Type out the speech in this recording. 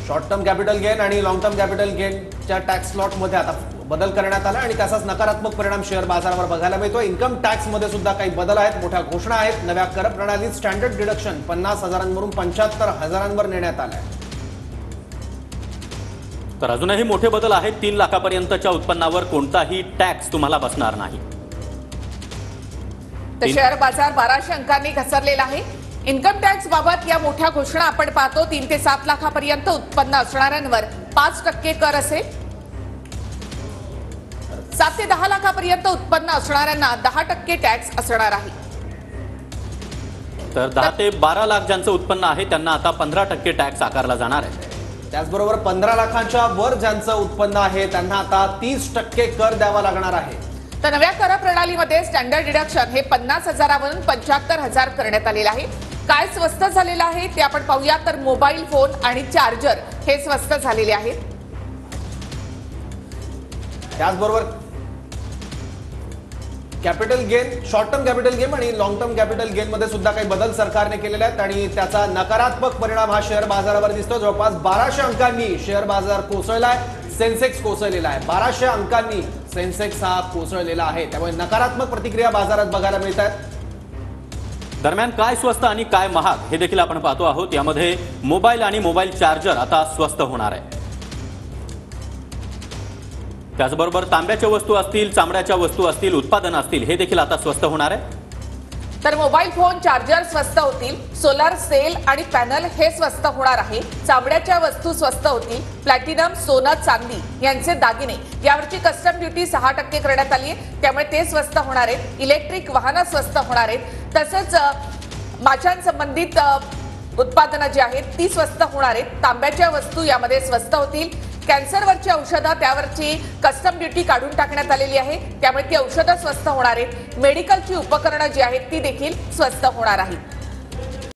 Short term capital gain आणि long term capital गेनच्या tax स्लॉटमध्ये आता बदल करण्यात आला आणि त्याचाच नकारात्मक परिणाम शेअर बाजारावर बघायला मिळतो। इन्कम टॅक्स मध्ये सुद्धा काही बदल आहेत, मोठ्या घोषणा आहेत। नव्या कर प्रणालीत स्टँडर्ड डिडक्शन 50,000वरून 75,000वर नेण्यात आलंय। तर अजूनही मोठे बदल आहेत। 3 लाखापर्यंतच्या उत्पन्नावर कोणताही टॅक्स तुम्हाला बसणार नाही। तर शेअर बाजार 1200 अंकांनी घसरलेला आहे। इन्कम टॅक्स बाबत या मोठ्या घोषणा आपण पाहतो। 3 ते 7 लाखापर्यंत उत्पन्न असणाऱ्यांवर 5% कर असेल। 7 ते 10 लाखापर्यंत उत्पन्न असणाऱ्यांना 10% टॅक्स असणार आहे। तर 10 ते 12 लाख ज्यांचं उत्पन्न आहे त्यांना आता 15% टॅक्स आकारला जाणार आहे। त्याचबरोबर 15 लाखांच्या वर ज्यांचं उत्पन्न आहे त्यांना आता 30% कर द्यावा लागणार आहे। तर नव्या कर प्रणालीमध्ये स्टँडर्ड डिडक्शन हे 50,000वरून 75,000 करण्यात आलेलं आहे। काय स्वस्त झालेलं आहे ते आपण पाहूया। तर मोबाईल फोन आणि चार्जर हे स्वस्त झालेले आहेत। त्याचबरोबर capital gain, short term capital gain आणि लॉंग टर्म कॅपिटल गेन मध्ये सुद्धा काही बदल सरकारने केलेले आहेत आणि त्याचा नकारात्मक परिणाम हा शेअर बाजारावर दिसतो। जवळपास 1200 अंकांनी शेअर बाजार कोसळलाय, सेन्सेक्स कोसळलेला आहे। 1200 अंकांनी सेन्सेक्स हा कोसळलेला आहे, त्यामुळे नकारात्मक प्रतिक्रिया बाजारात बघायला मिळत आहेत। दरम्यान काय स्वस्त आणि काय महाग हे देखील आपण पाहतो आहोत। यामध्ये मोबाईल आणि मोबाईल चार्जर आता स्वस्त होणार आहे। त्याचबरोबर तांब्याच्या वस्तू असतील, चामड्याच्या वस्तू असतील, उत्पादन असतील हे देखील आता स्वस्त होणार आहे। तर मोबाईल फोन चार्जर स्वस्त होतील, सोलर सेल आणि पॅनल हे स्वस्त होणार आहे। चामड्याच्या वस्तू स्वस्त होतील, प्लॅटिनम, सोनं, चांदी यांचे दागिने यावरची कस्टम ड्युटी 6% करण्यात आली आहे, त्यामुळे ते स्वस्त होणार आहेत। इलेक्ट्रिक वाहनं स्वस्त होणार आहेत। तसंच माशांसंबंधित उत्पादनं जी आहेत ती स्वस्त होणार आहेत। तांब्याच्या वस्तू यामध्ये स्वस्त होतील। कॅन्सरवरची औषधं त्यावरची कस्टम ड्युटी काढून टाकण्यात आलेली आहे, त्यामुळे ती औषधं स्वस्त होणार आहेत। मेडिकलची उपकरणं जी आहेत ती देखील स्वस्त होणार आहेत।